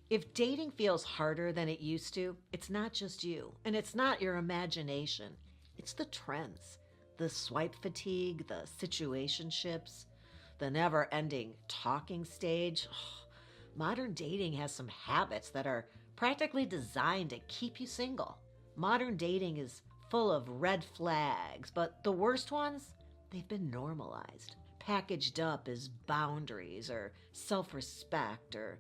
If dating feels harder than it used to, it's not just you, and it's not your imagination. It's the trends, the swipe fatigue, the situationships, the never ending talking stage. Modern dating has some habits that are practically designed to keep you single. Modern dating is full of red flags, but the worst ones, they've been normalized, packaged up as boundaries or self respect, or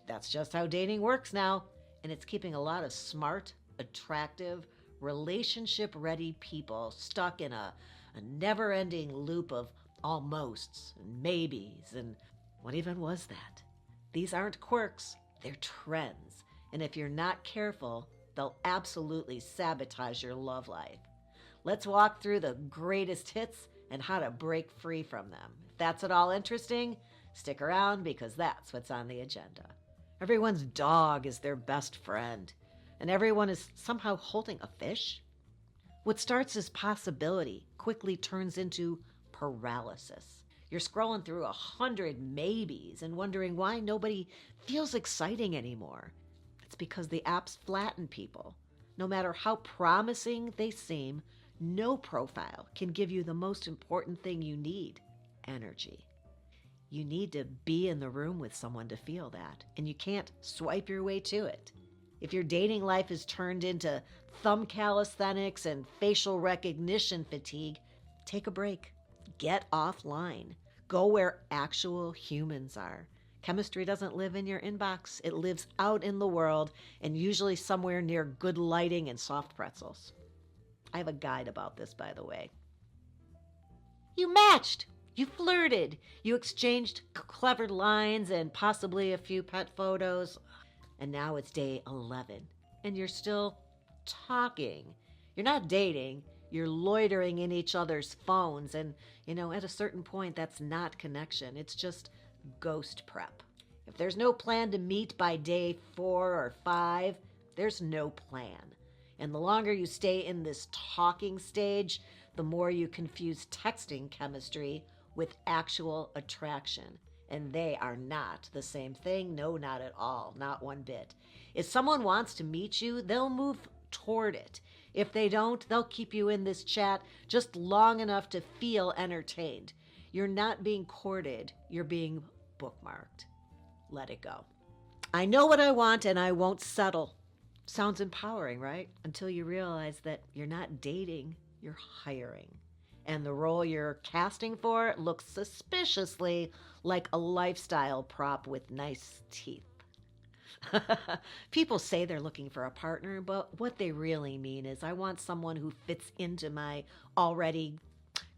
that's just how dating works now. And it's keeping a lot of smart, attractive, relationship ready people stuck in a never ending loop of almosts and maybes. And what even was that? These aren't quirks, they're trends. And if you're not careful, they'll absolutely sabotage your love life. Let's walk through the greatest hits and how to break free from them. If that's at all interesting, stick around because that's what's on the agenda. Everyone's dog is their best friend, and everyone is somehow holding a fish. What starts as possibility quickly turns into paralysis. You're scrolling through 100 maybes and wondering why nobody feels exciting anymore. It's because the apps flatten people. No matter how promising they seem, no profile can give you the most important thing you need: energy. You need to be in the room with someone to feel that, and you can't swipe your way to it. If your dating life is turned into thumb calisthenics and facial recognition fatigue, take a break. Get offline. Go where actual humans are. Chemistry doesn't live in your inbox. It lives out in the world, and usually somewhere near good lighting and soft pretzels. I have a guide about this, by the way. You matched! You flirted! You exchanged clever lines and possibly a few pet photos. And now it's day 11, and you're still talking. You're not dating. You're loitering in each other's phones, and, at a certain point, that's not connection. It's just ghost prep. If there's no plan to meet by day 4 or 5, there's no plan. And the longer you stay in this talking stage, the more you confuse texting chemistry with actual attraction. And they are not the same thing. No, not at all. Not one bit. If someone wants to meet you, they'll move toward it. If they don't, they'll keep you in this chat just long enough to feel entertained. You're not being courted. You're being bookmarked. Let it go. I know what I want and I won't settle. Sounds empowering, right? Until you realize that you're not dating, you're hiring. And the role you're casting for looks suspiciously like a lifestyle prop with nice teeth. People say they're looking for a partner, but what they really mean is, I want someone who fits into my already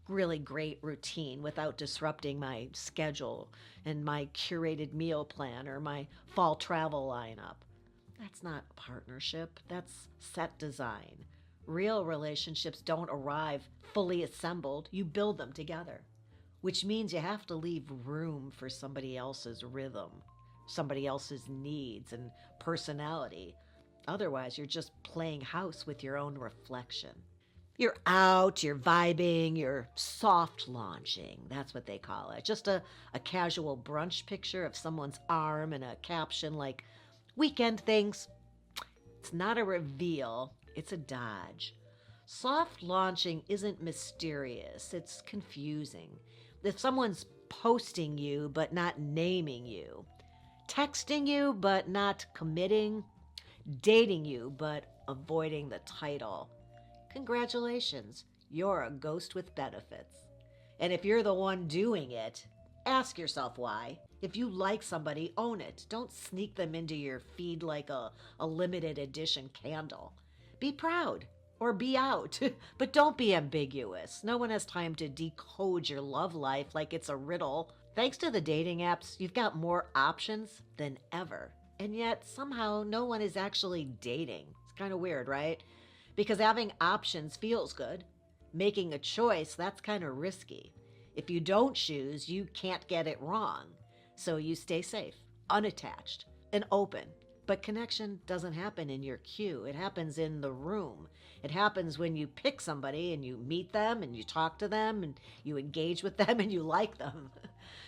really great routine without disrupting my schedule and my curated meal plan or my fall travel lineup. That's not a partnership, that's set design. Real relationships don't arrive fully assembled, you build them together. Which means you have to leave room for somebody else's rhythm, somebody else's needs and personality. Otherwise, you're just playing house with your own reflection. You're out, you're vibing, you're soft launching. That's what they call it. Just a casual brunch picture of someone's arm and a caption like, "Weekend things." It's not a reveal, it's a dodge. Soft launching isn't mysterious, it's confusing. If someone's posting you but not naming you, texting you but not committing, dating you but avoiding the title, congratulations, you're a ghost with benefits. And if you're the one doing it, ask yourself why. If you like somebody, own it. Don't sneak them into your feed like a limited edition candle. Be proud or be out, but don't be ambiguous. No one has time to decode your love life like it's a riddle. Thanks to the dating apps, you've got more options than ever. And yet, somehow, no one is actually dating. It's kind of weird, right? Because having options feels good. Making a choice, that's kind of risky. If you don't choose, you can't get it wrong. So you stay safe, unattached, and open. But connection doesn't happen in your queue. It happens in the room. It happens when you pick somebody and you meet them and you talk to them and you engage with them and you like them.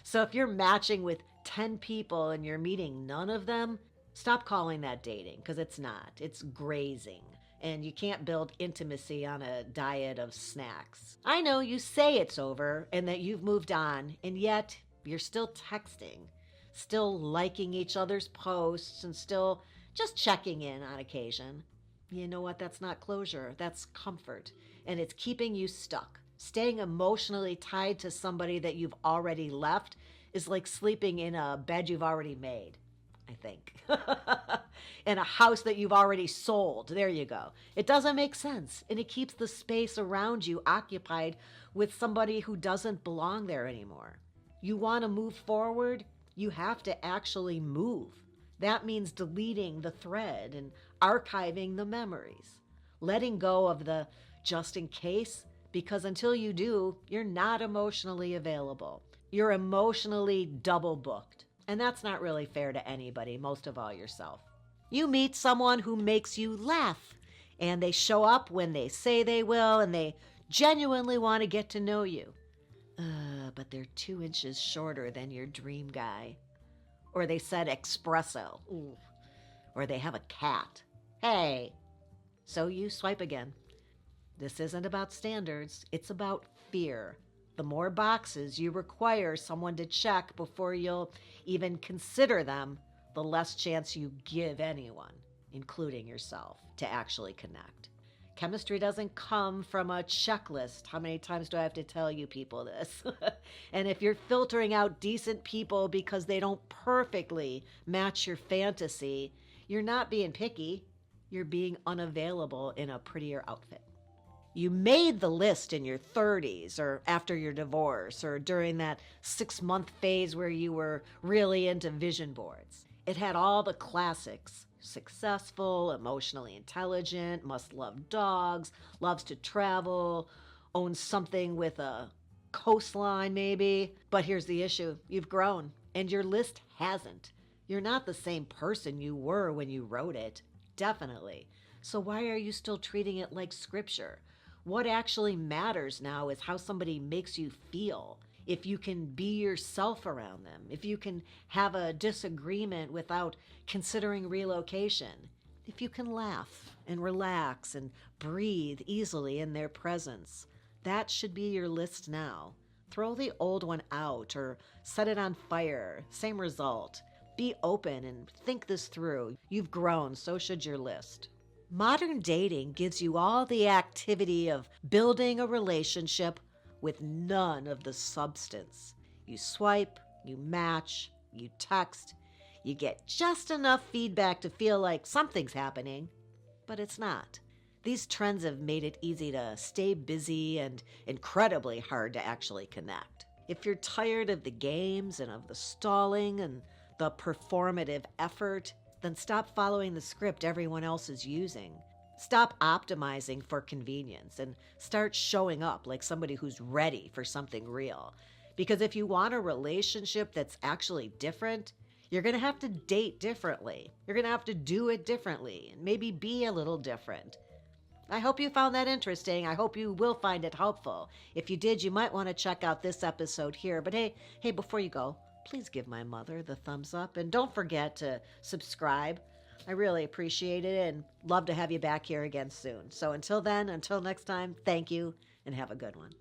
So if you're matching with 10 people and you're meeting none of them, Stop calling that dating, because it's not. It's grazing. And you can't build intimacy on a diet of snacks. I know you say it's over and that you've moved on, and yet you're still texting, still liking each other's posts, and still just checking in on occasion. You know what? That's not closure. That's comfort. And it's keeping you stuck. Staying emotionally tied to somebody that you've already left is like sleeping in a bed you've already made, I think. In a house that you've already sold. There you go. It doesn't make sense. And it keeps the space around you occupied with somebody who doesn't belong there anymore. You want to move forward? You have to actually move. That means deleting the thread and archiving the memories. Letting go of the just in case, because until you do, you're not emotionally available. You're emotionally double booked. And that's not really fair to anybody, most of all yourself. You meet someone who makes you laugh, and they show up when they say they will, and they genuinely want to get to know you. But they're 2 inches shorter than your dream guy. Or they said espresso. Ooh. Or they have a cat. Hey. So you swipe again. This isn't about standards. It's about fear. The more boxes you require someone to check before you'll even consider them, the less chance you give anyone, including yourself, to actually connect. Chemistry doesn't come from a checklist. How many times do I have to tell you people this? And if you're filtering out decent people because they don't perfectly match your fantasy, you're not being picky. You're being unavailable in a prettier outfit. You made the list in your 30s or after your divorce or during that 6-month phase where you were really into vision boards. It had all the classics. Successful, emotionally intelligent, must love dogs, loves to travel, owns something with a coastline maybe. But here's the issue. You've grown and your list hasn't. You're not the same person you were when you wrote it. Definitely. So why are you still treating it like scripture? What actually matters now is how somebody makes you feel. If you can be yourself around them, if you can have a disagreement without considering relocation, if you can laugh and relax and breathe easily in their presence, that should be your list now. Throw the old one out or set it on fire. Same result. Be open and think this through. You've grown, so should your list. Modern dating gives you all the activity of building a relationship with none of the substance. You swipe, you match, you text, you get just enough feedback to feel like something's happening, but it's not. These trends have made it easy to stay busy and incredibly hard to actually connect. If you're tired of the games and of the stalling and the performative effort, then stop following the script everyone else is using. Stop optimizing for convenience and start showing up like somebody who's ready for something real. Because if you want a relationship that's actually different, you're going to have to date differently. You're going to have to do it differently and maybe be a little different. I hope you found that interesting. I hope you will find it helpful. If you did, you might want to check out this episode here. But hey, before you go, please give my mother the thumbs up and don't forget to subscribe. I really appreciate it and love to have you back here again soon. So until then, until next time, thank you and have a good one.